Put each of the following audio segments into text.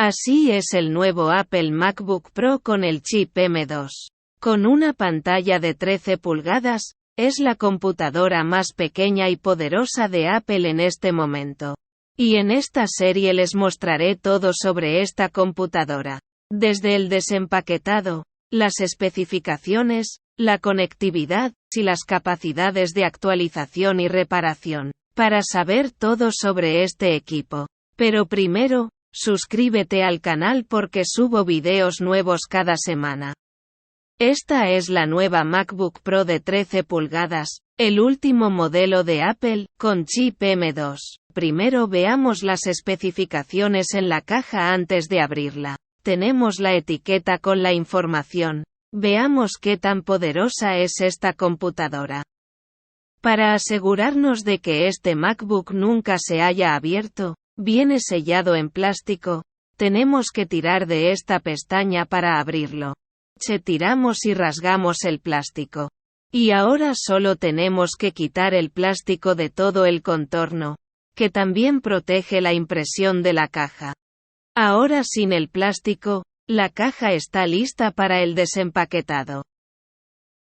Así es el nuevo Apple MacBook Pro con el chip M2. Con una pantalla de 13 pulgadas, es la computadora más pequeña y poderosa de Apple en este momento. Y en esta serie les mostraré todo sobre esta computadora. Desde el desempaquetado, las especificaciones, la conectividad, y las capacidades de actualización y reparación. Para saber todo sobre este equipo. Pero primero, suscríbete al canal porque subo videos nuevos cada semana. Esta es la nueva MacBook Pro de 13 pulgadas, el último modelo de Apple, con chip M2. Primero veamos las especificaciones en la caja antes de abrirla. Tenemos la etiqueta con la información. Veamos qué tan poderosa es esta computadora. Para asegurarnos de que este MacBook nunca se haya abierto, viene sellado en plástico, tenemos que tirar de esta pestaña para abrirlo. Tiramos y rasgamos el plástico. Y ahora solo tenemos que quitar el plástico de todo el contorno, que también protege la impresión de la caja. Ahora sin el plástico, la caja está lista para el desempaquetado.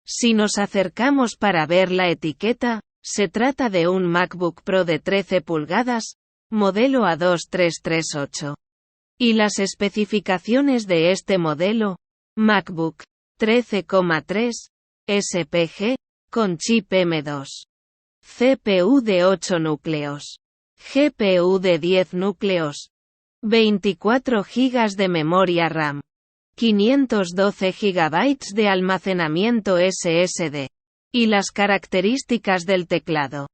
Si nos acercamos para ver la etiqueta, se trata de un MacBook Pro de 13 pulgadas, modelo A2338. Y las especificaciones de este modelo, MacBook 13,3 SPG, con chip M2. CPU de 8 núcleos. GPU de 10 núcleos. 24 GB de memoria RAM. 512 GB de almacenamiento SSD. Y las características del teclado.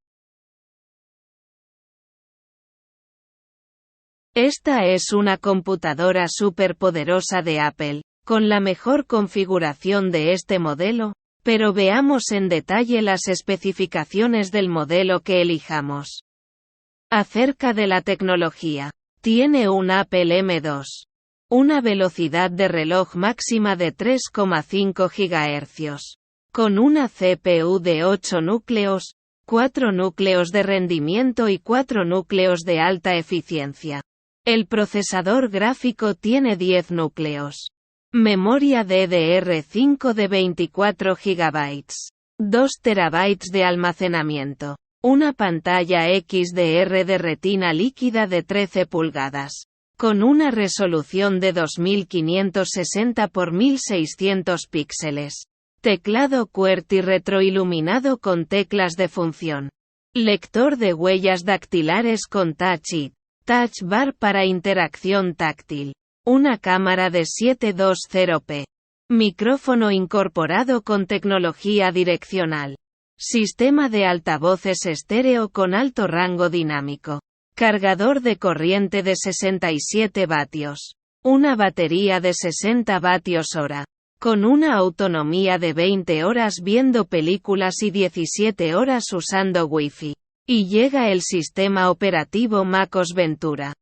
Esta es una computadora superpoderosa de Apple, con la mejor configuración de este modelo, pero veamos en detalle las especificaciones del modelo que elijamos. Acerca de la tecnología. Tiene un Apple M2. Una velocidad de reloj máxima de 3,5 GHz. Con una CPU de 8 núcleos, 4 núcleos de rendimiento y 4 núcleos de alta eficiencia. El procesador gráfico tiene 10 núcleos. Memoria DDR5 de 24 GB. 2 TB de almacenamiento. Una pantalla XDR de retina líquida de 13 pulgadas. Con una resolución de 2560 x 1600 píxeles. Teclado QWERTY retroiluminado con teclas de función. Lector de huellas dactilares con Touch ID. Touch Bar para interacción táctil. Una cámara de 720p. Micrófono incorporado con tecnología direccional. Sistema de altavoces estéreo con alto rango dinámico. Cargador de corriente de 67 vatios. Una batería de 60 vatios-hora. Con una autonomía de 20 horas viendo películas y 17 horas usando Wi-Fi. Y llega el sistema operativo MacOS Ventura.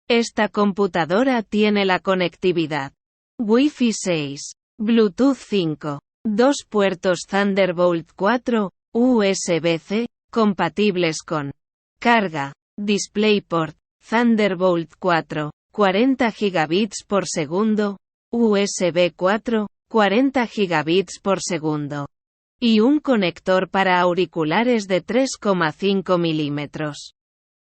Esta computadora tiene la conectividad Wi-Fi 6, Bluetooth 5, 2 puertos Thunderbolt 4, USB-C, compatibles con carga, DisplayPort, Thunderbolt 4, 40 gigabits por segundo, USB 4, 40 gigabits por segundo. Y un conector para auriculares de 3,5 milímetros.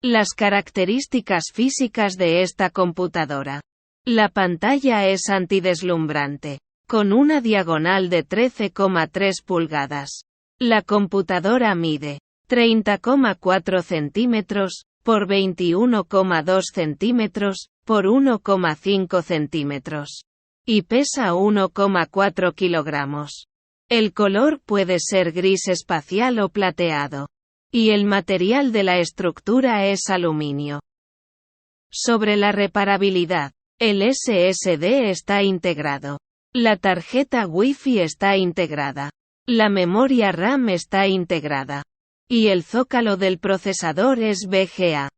Las características físicas de esta computadora. La pantalla es antideslumbrante, con una diagonal de 13,3 pulgadas. La computadora mide 30,4 centímetros, por 21,2 centímetros, por 1,5 centímetros. Y pesa 1,4 kilogramos. El color puede ser gris espacial o plateado. Y el material de la estructura es aluminio. Sobre la reparabilidad. El SSD está integrado. La tarjeta Wi-Fi está integrada. La memoria RAM está integrada. Y el zócalo del procesador es VGA.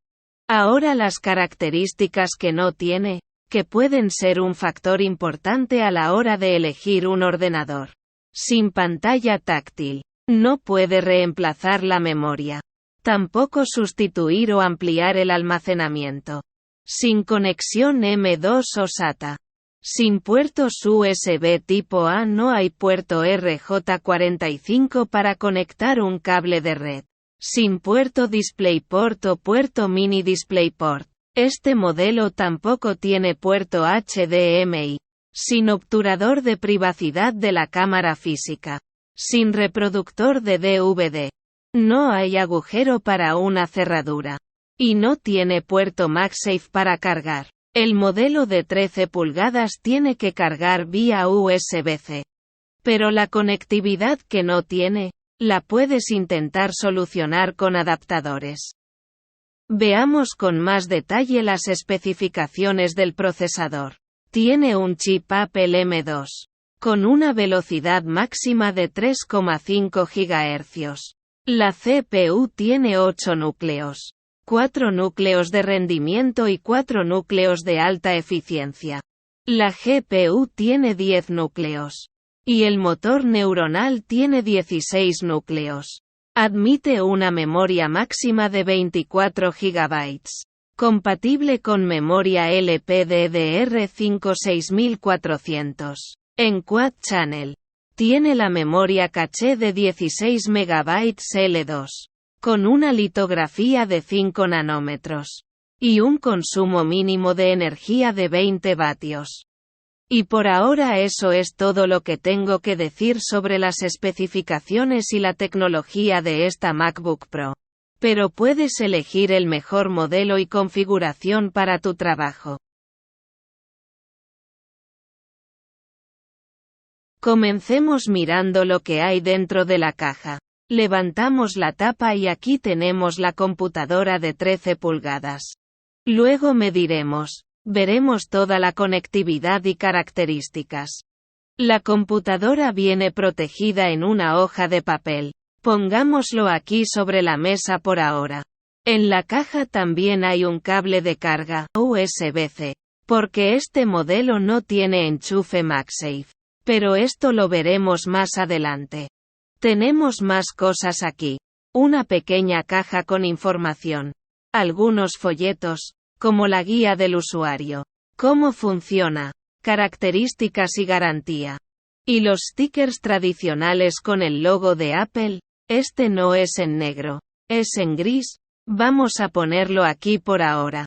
Ahora las características que no tiene, que pueden ser un factor importante a la hora de elegir un ordenador. Sin pantalla táctil. No puede reemplazar la memoria. Tampoco sustituir o ampliar el almacenamiento. Sin conexión M2 o SATA. Sin puertos USB tipo A, no hay puerto RJ45 para conectar un cable de red. Sin puerto DisplayPort o puerto Mini DisplayPort. Este modelo tampoco tiene puerto HDMI. Sin obturador de privacidad de la cámara física. Sin reproductor de DVD. No hay agujero para una cerradura. Y no tiene puerto MagSafe para cargar. El modelo de 13 pulgadas tiene que cargar vía USB-C. Pero la conectividad que no tiene, la puedes intentar solucionar con adaptadores. Veamos con más detalle las especificaciones del procesador. Tiene un chip Apple M2. Con una velocidad máxima de 3,5 GHz. La CPU tiene 8 núcleos. 4 núcleos de rendimiento y 4 núcleos de alta eficiencia. La GPU tiene 10 núcleos. Y el motor neuronal tiene 16 núcleos. Admite una memoria máxima de 24 GB. Compatible con memoria LPDDR5 6400. En Quad Channel. Tiene la memoria caché de 16 MB L2. Con una litografía de 5 nanómetros. Y un consumo mínimo de energía de 20 vatios. Y por ahora eso es todo lo que tengo que decir sobre las especificaciones y la tecnología de esta MacBook Pro. Pero puedes elegir el mejor modelo y configuración para tu trabajo. Comencemos mirando lo que hay dentro de la caja. Levantamos la tapa y aquí tenemos la computadora de 13 pulgadas. Luego veremos toda la conectividad y características. La computadora viene protegida en una hoja de papel. Pongámoslo aquí sobre la mesa por ahora. En la caja también hay un cable de carga USB-C, porque este modelo no tiene enchufe MagSafe. Pero esto lo veremos más adelante. Tenemos más cosas aquí. Una pequeña caja con información. Algunos folletos, como la guía del usuario. Cómo funciona. Características y garantía. Y los stickers tradicionales con el logo de Apple. Este no es en negro. Es en gris. Vamos a ponerlo aquí por ahora.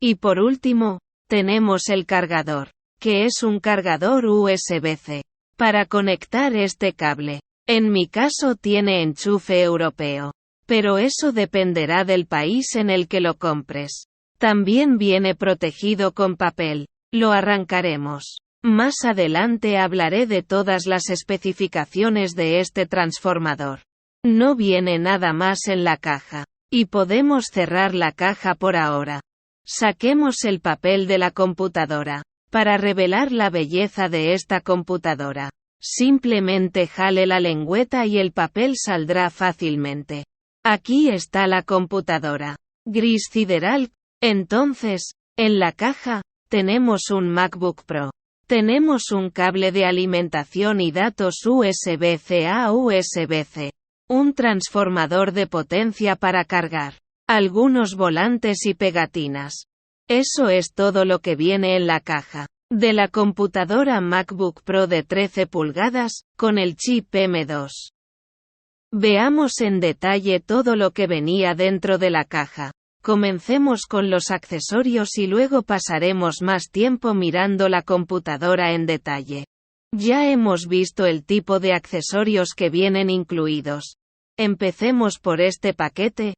Y por último, tenemos el cargador. Que es un cargador USB-C. Para conectar este cable. En mi caso tiene enchufe europeo. Pero eso dependerá del país en el que lo compres. También viene protegido con papel. Lo arrancaremos. Más adelante hablaré de todas las especificaciones de este transformador. No viene nada más en la caja. Y podemos cerrar la caja por ahora. Saquemos el papel de la computadora. Para revelar la belleza de esta computadora. Simplemente jale la lengüeta y el papel saldrá fácilmente. Aquí está la computadora. Gris sideral. Entonces, en la caja, tenemos un MacBook Pro. Tenemos un cable de alimentación y datos USB-C a USB-C. Un transformador de potencia para cargar. Algunos volantes y pegatinas. Eso es todo lo que viene en la caja. De la computadora MacBook Pro de 13 pulgadas, con el chip M2. Veamos en detalle todo lo que venía dentro de la caja. Comencemos con los accesorios y luego pasaremos más tiempo mirando la computadora en detalle. Ya hemos visto el tipo de accesorios que vienen incluidos. Empecemos por este paquete.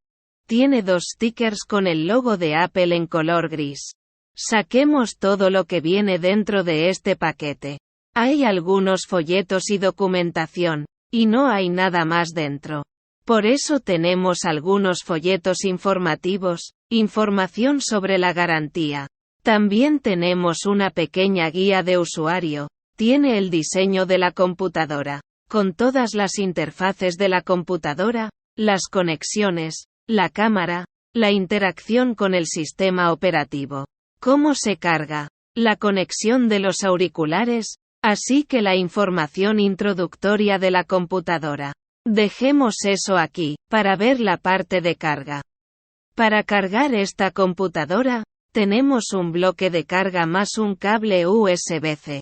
Tiene 2 stickers con el logo de Apple en color gris. Saquemos todo lo que viene dentro de este paquete. Hay algunos folletos y documentación, y no hay nada más dentro. Por eso tenemos algunos folletos informativos, información sobre la garantía. También tenemos una pequeña guía de usuario. Tiene el diseño de la computadora, con todas las interfaces de la computadora, las conexiones, la cámara, la interacción con el sistema operativo. Cómo se carga, la conexión de los auriculares, así que la información introductoria de la computadora. Dejemos eso aquí, para ver la parte de carga. Para cargar esta computadora, tenemos un bloque de carga más un cable USB-C.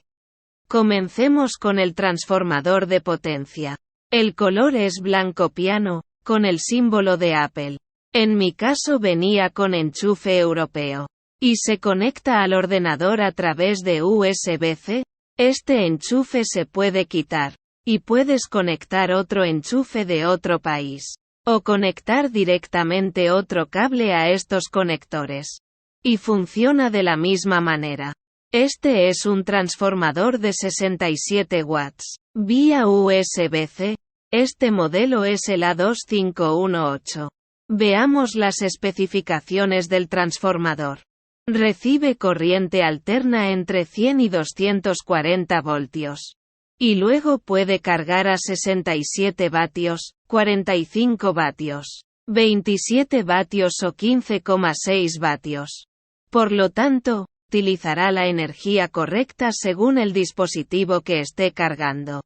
Comencemos con el transformador de potencia. El color es blanco piano, con el símbolo de Apple. En mi caso venía con enchufe europeo. Y se conecta al ordenador a través de USB-C. Este enchufe se puede quitar. Y puedes conectar otro enchufe de otro país. O conectar directamente otro cable a estos conectores. Y funciona de la misma manera. Este es un transformador de 67 watts. Vía USB-C. Este modelo es el A2518. Veamos las especificaciones del transformador. Recibe corriente alterna entre 100 y 240 voltios. Y luego puede cargar a 67 vatios, 45 vatios, 27 vatios o 15,6 vatios. Por lo tanto, utilizará la energía correcta según el dispositivo que esté cargando.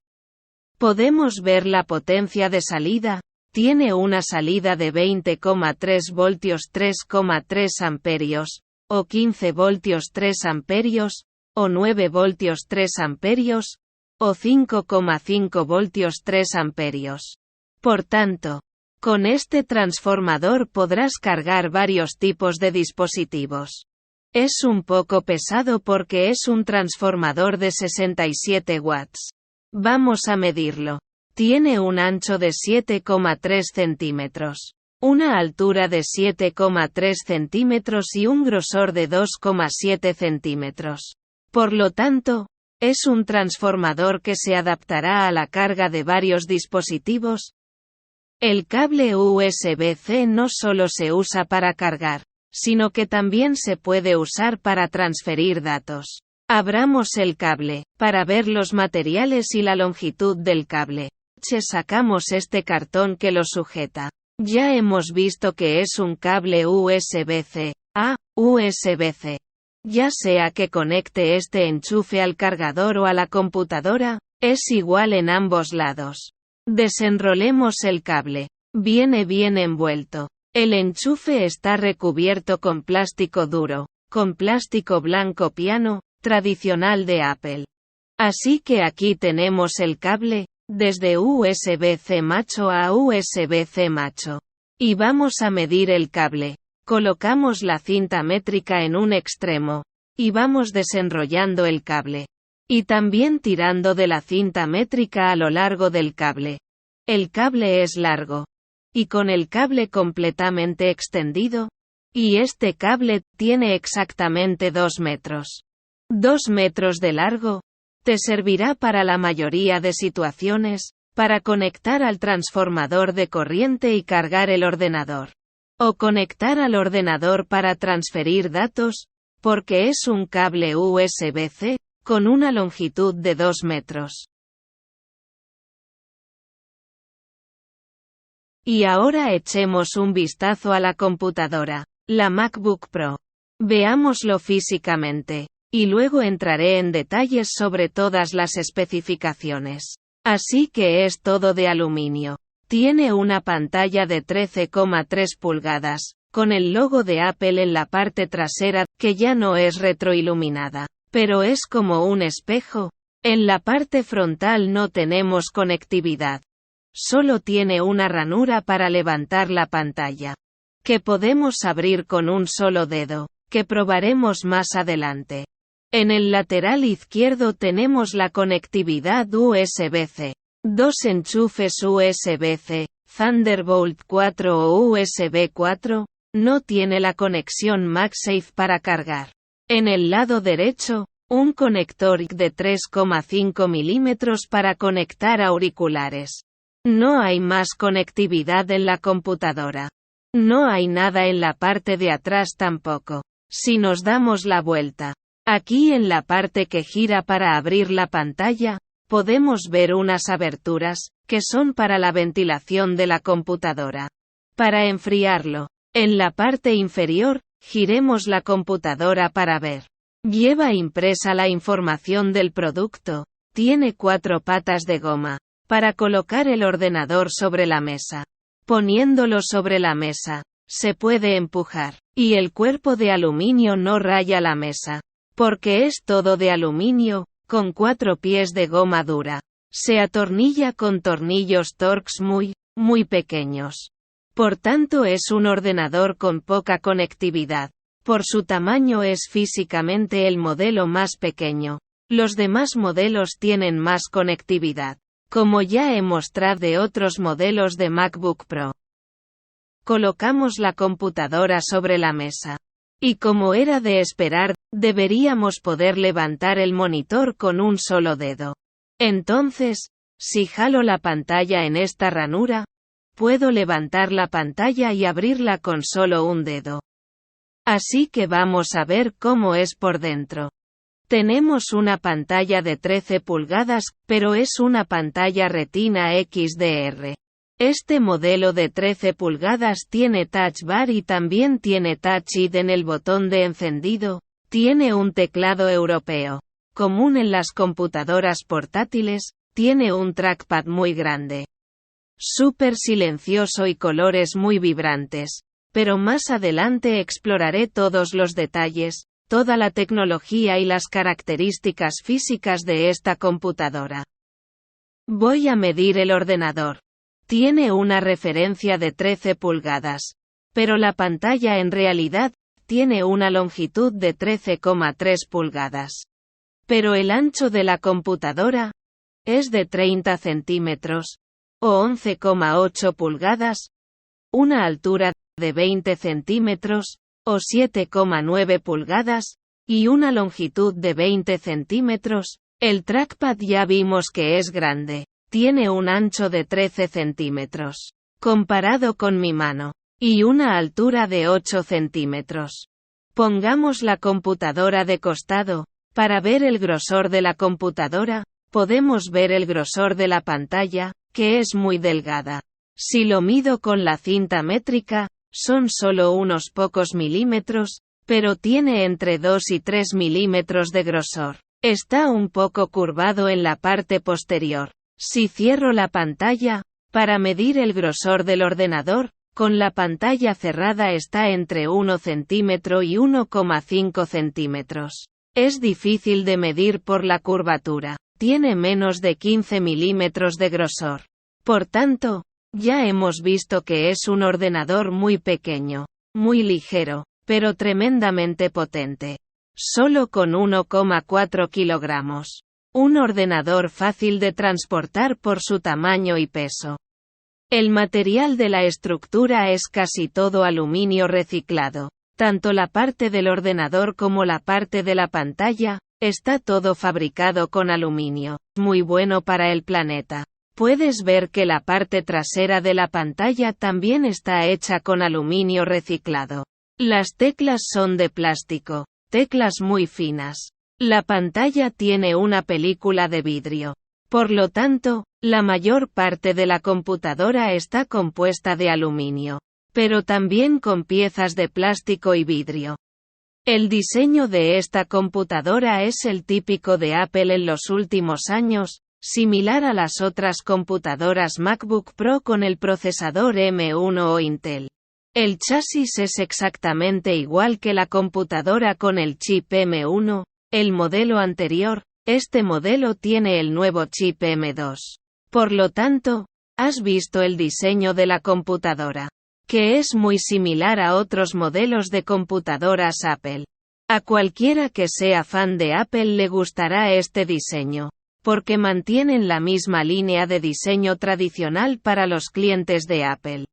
Podemos ver la potencia de salida. Tiene una salida de 20,3 voltios 3,3 amperios, o 15 voltios 3 amperios, o 9 voltios 3 amperios, o 5,5 voltios 3 amperios. Por tanto, con este transformador podrás cargar varios tipos de dispositivos. Es un poco pesado porque es un transformador de 67 watts. Vamos a medirlo. Tiene un ancho de 7,3 centímetros, una altura de 7,3 centímetros y un grosor de 2,7 centímetros. Por lo tanto, es un transformador que se adaptará a la carga de varios dispositivos. El cable USB-C no solo se usa para cargar, sino que también se puede usar para transferir datos. Abramos el cable, para ver los materiales y la longitud del cable. Sacamos este cartón que lo sujeta. Ya hemos visto que es un cable USB-C a USB-C. Ya sea que conecte este enchufe al cargador o a la computadora, es igual en ambos lados. Desenrolemos el cable. Viene bien envuelto. El enchufe está recubierto con plástico duro, con plástico blanco piano, tradicional de Apple. Así que aquí tenemos el cable, desde USB-C macho a USB-C macho. Y vamos a medir el cable. Colocamos la cinta métrica en un extremo. Y vamos desenrollando el cable. Y también tirando de la cinta métrica a lo largo del cable. El cable es largo. Y con el cable completamente extendido. Y este cable tiene exactamente 2 metros. 2 metros de largo. Te servirá para la mayoría de situaciones, para conectar al transformador de corriente y cargar el ordenador. O conectar al ordenador para transferir datos, porque es un cable USB-C, con una longitud de 2 metros. Y ahora echemos un vistazo a la computadora, la MacBook Pro. Veámoslo físicamente. Y luego entraré en detalles sobre todas las especificaciones. Así que es todo de aluminio. Tiene una pantalla de 13,3 pulgadas, con el logo de Apple en la parte trasera, que ya no es retroiluminada, pero es como un espejo. En la parte frontal no tenemos conectividad. Solo tiene una ranura para levantar la pantalla, que podemos abrir con un solo dedo, que probaremos más adelante. En el lateral izquierdo tenemos la conectividad USB-C. 2 enchufes USB-C, Thunderbolt 4 o USB 4, no tiene la conexión MagSafe para cargar. En el lado derecho, un conector IC de 3,5 mm para conectar auriculares. No hay más conectividad en la computadora. No hay nada en la parte de atrás tampoco. Si nos damos la vuelta, aquí en la parte que gira para abrir la pantalla, podemos ver unas aberturas, que son para la ventilación de la computadora. Para enfriarlo, en la parte inferior, giremos la computadora para ver. Lleva impresa la información del producto. Tiene 4 patas de goma, para colocar el ordenador sobre la mesa. Poniéndolo sobre la mesa, se puede empujar. Y el cuerpo de aluminio no raya la mesa. Porque es todo de aluminio, con 4 pies de goma dura. Se atornilla con tornillos Torx muy pequeños. Por tanto es un ordenador con poca conectividad. Por su tamaño es físicamente el modelo más pequeño. Los demás modelos tienen más conectividad, como ya he mostrado de otros modelos de MacBook Pro. Colocamos la computadora sobre la mesa. Y como era de esperar, deberíamos poder levantar el monitor con un solo dedo. Entonces, si jalo la pantalla en esta ranura, puedo levantar la pantalla y abrirla con solo un dedo. Así que vamos a ver cómo es por dentro. Tenemos una pantalla de 13 pulgadas, pero es una pantalla Retina XDR. Este modelo de 13 pulgadas tiene Touch Bar y también tiene Touch ID en el botón de encendido. Tiene un teclado europeo. Común en las computadoras portátiles, tiene un trackpad muy grande. Súper silencioso y colores muy vibrantes. Pero más adelante exploraré todos los detalles, toda la tecnología y las características físicas de esta computadora. Voy a medir el ordenador. Tiene una referencia de 13 pulgadas. Pero la pantalla en realidad tiene una longitud de 13,3 pulgadas. Pero el ancho de la computadora es de 30 centímetros, o 11,8 pulgadas, una altura de 20 centímetros, o 7,9 pulgadas, y una longitud de 20 centímetros. El trackpad ya vimos que es grande, tiene un ancho de 13 centímetros, comparado con mi mano, y una altura de 8 centímetros. Pongamos la computadora de costado. Para ver el grosor de la computadora, podemos ver el grosor de la pantalla, que es muy delgada. Si lo mido con la cinta métrica, son solo unos pocos milímetros, pero tiene entre 2 y 3 milímetros de grosor. Está un poco curvado en la parte posterior. Si cierro la pantalla, para medir el grosor del ordenador, con la pantalla cerrada está entre 1 centímetro y 1,5 centímetros. Es difícil de medir por la curvatura. Tiene menos de 15 milímetros de grosor. Por tanto, ya hemos visto que es un ordenador muy pequeño, muy ligero, pero tremendamente potente. Solo con 1,4 kilogramos. Un ordenador fácil de transportar por su tamaño y peso. El material de la estructura es casi todo aluminio reciclado. Tanto la parte del ordenador como la parte de la pantalla, está todo fabricado con aluminio. Muy bueno para el planeta. Puedes ver que la parte trasera de la pantalla también está hecha con aluminio reciclado. Las teclas son de plástico, teclas muy finas. La pantalla tiene una película de vidrio. Por lo tanto, la mayor parte de la computadora está compuesta de aluminio, pero también con piezas de plástico y vidrio. El diseño de esta computadora es el típico de Apple en los últimos años, similar a las otras computadoras MacBook Pro con el procesador M1 o Intel. El chasis es exactamente igual que la computadora con el chip M1, el modelo anterior. Este modelo tiene el nuevo chip M2. Por lo tanto, has visto el diseño de la computadora, que es muy similar a otros modelos de computadoras Apple. A cualquiera que sea fan de Apple le gustará este diseño, porque mantienen la misma línea de diseño tradicional para los clientes de Apple.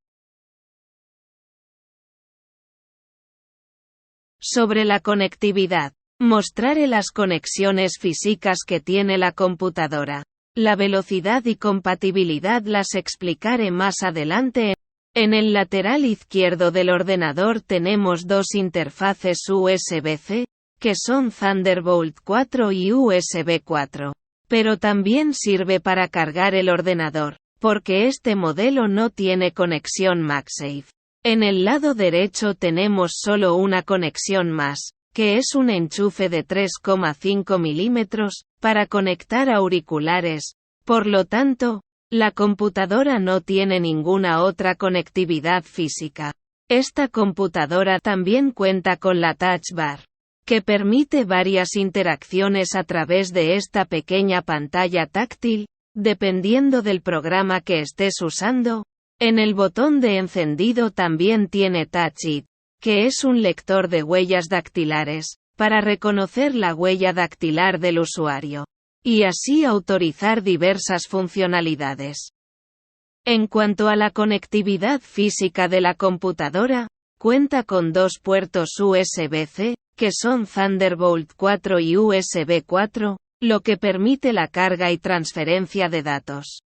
Sobre la conectividad. Mostraré las conexiones físicas que tiene la computadora. La velocidad y compatibilidad las explicaré más adelante. En el lateral izquierdo del ordenador tenemos dos interfaces USB-C, que son Thunderbolt 4 y USB 4. Pero también sirve para cargar el ordenador, porque este modelo no tiene conexión MagSafe. En el lado derecho tenemos solo una conexión más, que es un enchufe de 3,5 milímetros, para conectar auriculares. Por lo tanto, la computadora no tiene ninguna otra conectividad física. Esta computadora también cuenta con la Touch Bar, que permite varias interacciones a través de esta pequeña pantalla táctil, dependiendo del programa que estés usando. En el botón de encendido también tiene Touch ID, que es un lector de huellas dactilares, para reconocer la huella dactilar del usuario, y así autorizar diversas funcionalidades. En cuanto a la conectividad física de la computadora, cuenta con dos puertos USB-C, que son Thunderbolt 4 y USB 4, lo que permite la carga y transferencia de datos.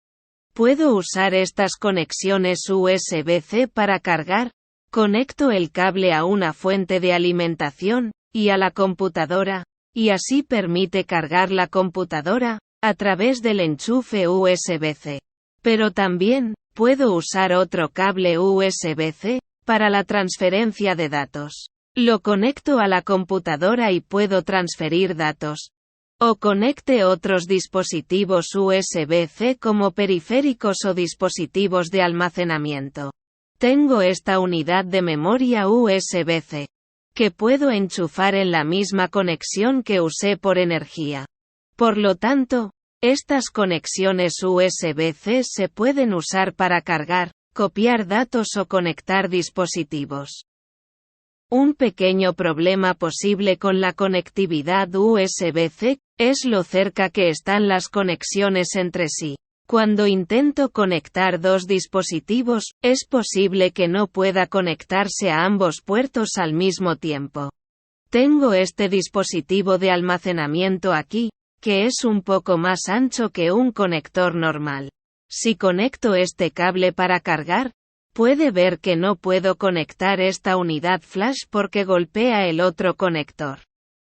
¿Puedo usar estas conexiones USB-C para cargar? Conecto el cable a una fuente de alimentación, y a la computadora, y así permite cargar la computadora, a través del enchufe USB-C. Pero también, puedo usar otro cable USB-C, para la transferencia de datos. Lo conecto a la computadora y puedo transferir datos. O conecte otros dispositivos USB-C como periféricos o dispositivos de almacenamiento. Tengo esta unidad de memoria USB-C, que puedo enchufar en la misma conexión que usé por energía. Por lo tanto, estas conexiones USB-C se pueden usar para cargar, copiar datos o conectar dispositivos. Un pequeño problema posible con la conectividad USB-C es lo cerca que están las conexiones entre sí. Cuando intento conectar dos dispositivos, es posible que no pueda conectarse a ambos puertos al mismo tiempo. Tengo este dispositivo de almacenamiento aquí, que es un poco más ancho que un conector normal. Si conecto este cable para cargar, puede ver que no puedo conectar esta unidad flash porque golpea el otro conector.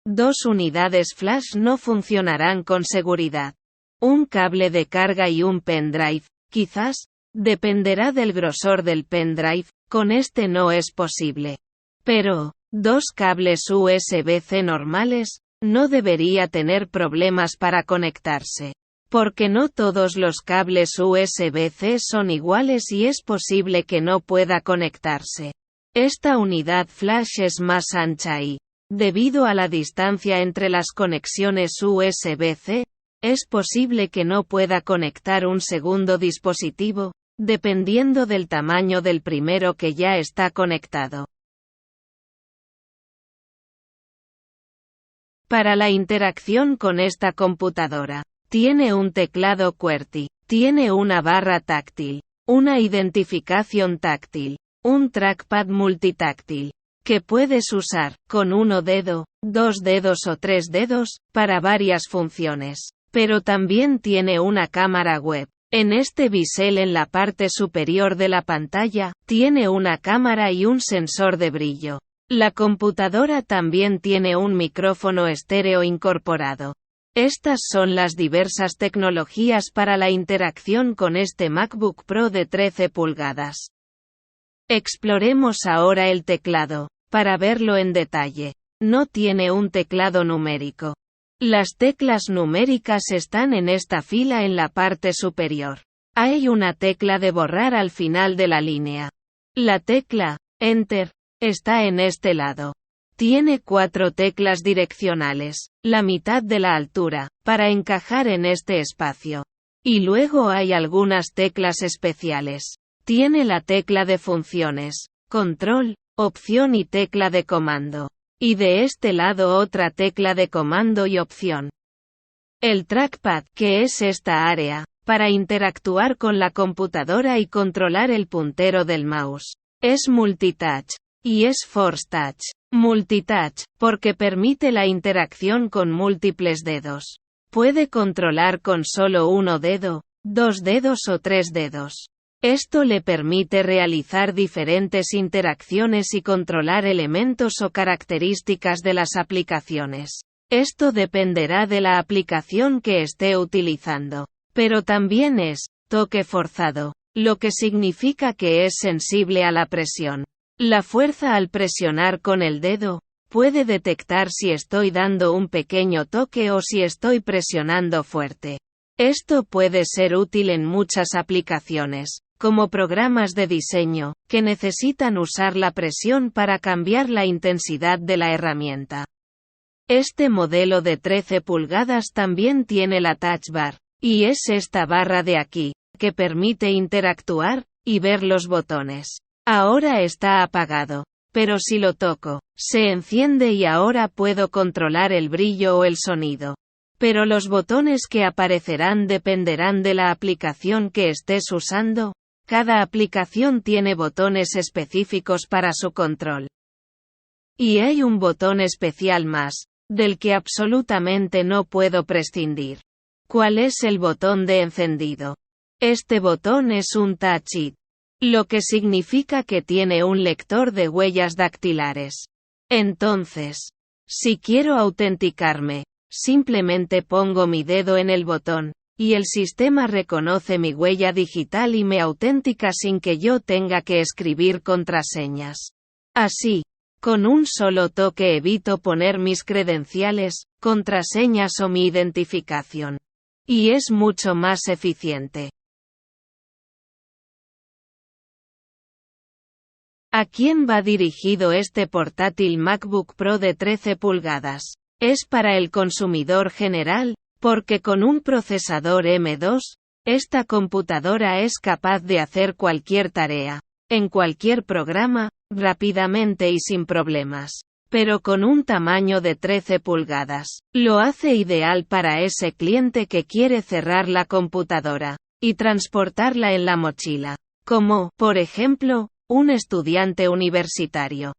Dos unidades flash no funcionarán con seguridad. Un cable de carga y un pendrive, quizás, dependerá del grosor del pendrive, con este no es posible. Pero, dos cables USB-C normales, no debería tener problemas para conectarse. Porque no todos los cables USB-C son iguales y es posible que no pueda conectarse. Esta unidad flash es más ancha y, debido a la distancia entre las conexiones USB-C, es posible que no pueda conectar un segundo dispositivo, dependiendo del tamaño del primero que ya está conectado. Para la interacción con esta computadora, tiene un teclado QWERTY, tiene una barra táctil, una identificación táctil, un trackpad multitáctil, que puedes usar, con uno dedo, dos dedos o tres dedos, para varias funciones. Pero también tiene una cámara web. En este bisel en la parte superior de la pantalla, tiene una cámara y un sensor de brillo. La computadora también tiene un micrófono estéreo incorporado. Estas son las diversas tecnologías para la interacción con este MacBook Pro de 13 pulgadas. Exploremos ahora el teclado, para verlo en detalle. No tiene un teclado numérico. Las teclas numéricas están en esta fila en la parte superior. Hay una tecla de borrar al final de la línea. La tecla Enter está en este lado. Tiene 4 teclas direccionales, la mitad de la altura, para encajar en este espacio. Y luego hay algunas teclas especiales. Tiene la tecla de funciones, control, opción y tecla de comando. Y de este lado otra tecla de comando y opción. El trackpad, que es esta área, para interactuar con la computadora y controlar el puntero del mouse. Es multitouch. Y es force touch. Multitouch, porque permite la interacción con múltiples dedos. Puede controlar con solo uno dedo, dos dedos o tres dedos. Esto le permite realizar diferentes interacciones y controlar elementos o características de las aplicaciones. Esto dependerá de la aplicación que esté utilizando. Pero también es toque forzado, lo que significa que es sensible a la presión. La fuerza al presionar con el dedo puede detectar si estoy dando un pequeño toque o si estoy presionando fuerte. Esto puede ser útil en muchas aplicaciones. como programas de diseño, que necesitan usar la presión para cambiar la intensidad de la herramienta. Este modelo de 13 pulgadas también tiene la Touch Bar, y es esta barra de aquí, que permite interactuar y ver los botones. Ahora está apagado, pero si lo toco, se enciende y ahora puedo controlar el brillo o el sonido. Pero los botones que aparecerán dependerán de la aplicación que estés usando. Cada aplicación tiene botones específicos para su control. Y hay un botón especial más, del que absolutamente no puedo prescindir. ¿Cuál es el botón de encendido? Este botón es un Touch ID, lo que significa que tiene un lector de huellas dactilares. Entonces, si quiero autenticarme, simplemente pongo mi dedo en el botón, y el sistema reconoce mi huella digital y me autentica sin que yo tenga que escribir contraseñas. Así, con un solo toque evito poner mis credenciales, contraseñas o mi identificación. Y es mucho más eficiente. ¿A quién va dirigido este portátil MacBook Pro de 13 pulgadas? Es para el consumidor general, porque con un procesador M2, esta computadora es capaz de hacer cualquier tarea, en cualquier programa, rápidamente y sin problemas. Pero con un tamaño de 13 pulgadas, lo hace ideal para ese cliente que quiere cerrar la computadora y transportarla en la mochila, como, por ejemplo, un estudiante universitario.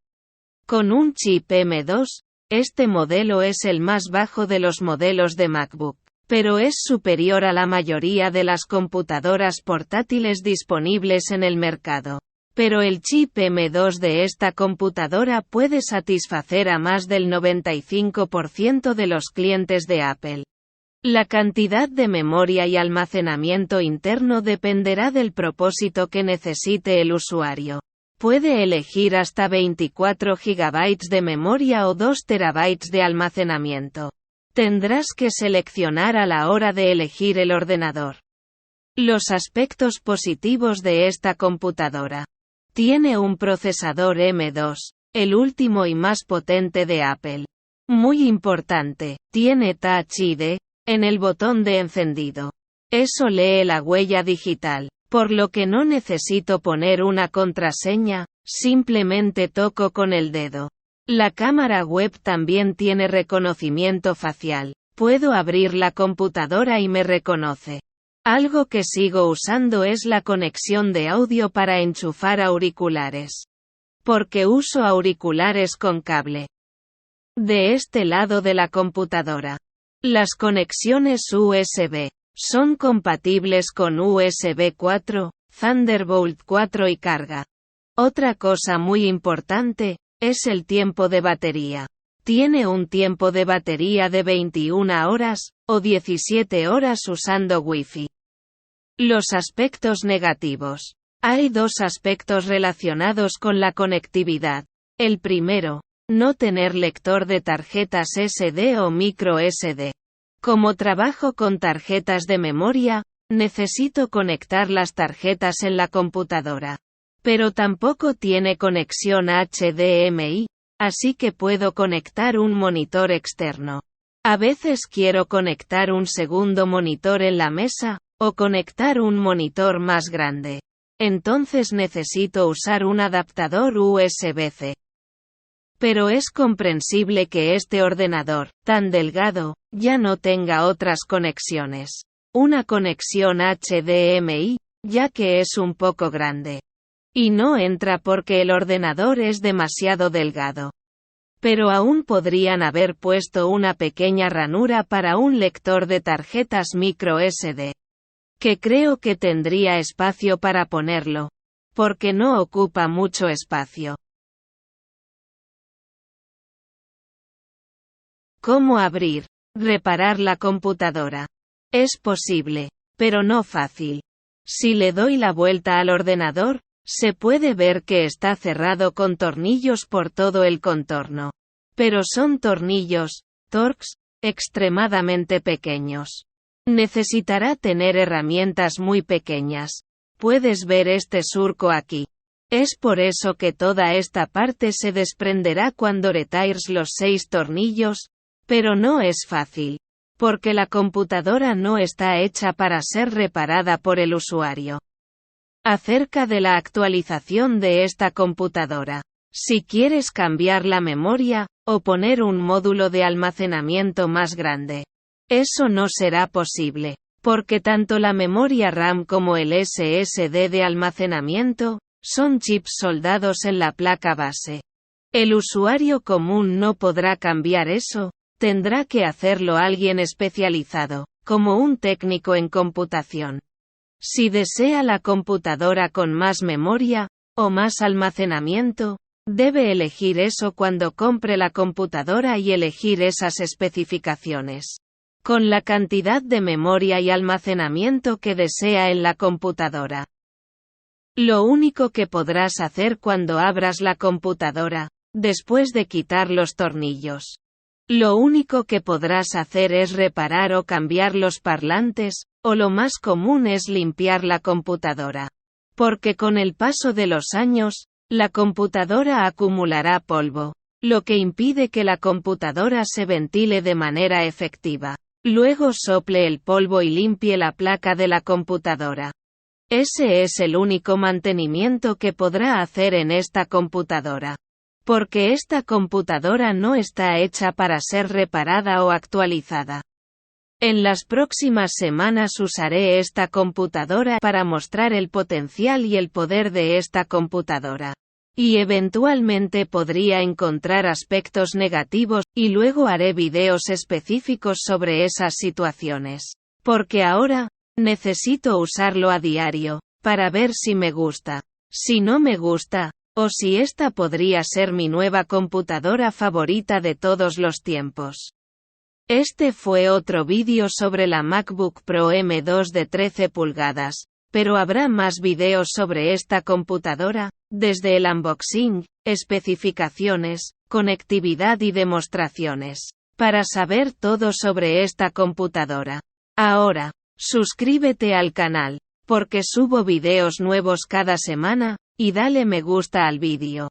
Con un chip M2, este modelo es el más bajo de los modelos de MacBook, pero es superior a la mayoría de las computadoras portátiles disponibles en el mercado. Pero el chip M2 de esta computadora puede satisfacer a más del 95% de los clientes de Apple. La cantidad de memoria y almacenamiento interno dependerá del propósito que necesite el usuario. Puede elegir hasta 24 GB de memoria o 2 TB de almacenamiento. Tendrás que seleccionar a la hora de elegir el ordenador. Los aspectos positivos de esta computadora. Tiene un procesador M2, el último y más potente de Apple. Muy importante, tiene Touch ID en el botón de encendido. Eso lee la huella digital, por lo que no necesito poner una contraseña, simplemente toco con el dedo. La cámara web también tiene reconocimiento facial. Puedo abrir la computadora y me reconoce. Algo que sigo usando es la conexión de audio para enchufar auriculares. Porque uso auriculares con cable. De este lado de la computadora, las conexiones USB son compatibles con USB 4, Thunderbolt 4 y carga. Otra cosa muy importante es el tiempo de batería. Tiene un tiempo de batería de 21 horas, o 17 horas usando Wi-Fi. Los aspectos negativos. Hay dos aspectos relacionados con la conectividad. El primero, no tener lector de tarjetas SD o micro SD. Como trabajo con tarjetas de memoria, necesito conectar las tarjetas en la computadora. Pero tampoco tiene conexión HDMI, así que puedo conectar un monitor externo. A veces quiero conectar un segundo monitor en la mesa, o conectar un monitor más grande. Entonces necesito usar un adaptador USB-C. Pero es comprensible que este ordenador, tan delgado, ya no tenga otras conexiones. Una conexión HDMI, ya que es un poco grande. Y no entra porque el ordenador es demasiado delgado. Pero aún podrían haber puesto una pequeña ranura para un lector de tarjetas micro SD. Que creo que tendría espacio para ponerlo. Porque no ocupa mucho espacio. ¿Cómo abrir? Reparar la computadora. Es posible, pero no fácil. Si le doy la vuelta al ordenador, se puede ver que está cerrado con tornillos por todo el contorno. Pero son tornillos, Torx, extremadamente pequeños. Necesitará tener herramientas muy pequeñas. Puedes ver este surco aquí. Es por eso que toda esta parte se desprenderá cuando retires los 6 tornillos, pero no es fácil, porque la computadora no está hecha para ser reparada por el usuario. Acerca de la actualización de esta computadora. Si quieres cambiar la memoria, o poner un módulo de almacenamiento más grande, eso no será posible, porque tanto la memoria RAM como el SSD de almacenamiento, son chips soldados en la placa base. El usuario común no podrá cambiar eso, tendrá que hacerlo alguien especializado, como un técnico en computación. Si desea la computadora con más memoria, o más almacenamiento, debe elegir eso cuando compre la computadora y elegir esas especificaciones, con la cantidad de memoria y almacenamiento que desea en la computadora. Lo único que podrás hacer cuando abras la computadora, después de quitar los tornillos. Lo único que podrás hacer es reparar o cambiar los parlantes, o lo más común es limpiar la computadora. Porque con el paso de los años, la computadora acumulará polvo, lo que impide que la computadora se ventile de manera efectiva. Luego sople el polvo y limpie la placa de la computadora. Ese es el único mantenimiento que podrá hacer en esta computadora. Porque esta computadora no está hecha para ser reparada o actualizada. En las próximas semanas usaré esta computadora para mostrar el potencial y el poder de esta computadora. Y eventualmente podría encontrar aspectos negativos, y luego haré videos específicos sobre esas situaciones. Porque ahora, necesito usarlo a diario, para ver si me gusta. Si no me gusta, o si esta podría ser mi nueva computadora favorita de todos los tiempos. Este fue otro vídeo sobre la MacBook Pro M2 de 13 pulgadas, pero habrá más videos sobre esta computadora, desde el unboxing, especificaciones, conectividad y demostraciones, para saber todo sobre esta computadora. Ahora, suscríbete al canal, porque subo videos nuevos cada semana, y dale me gusta al vídeo.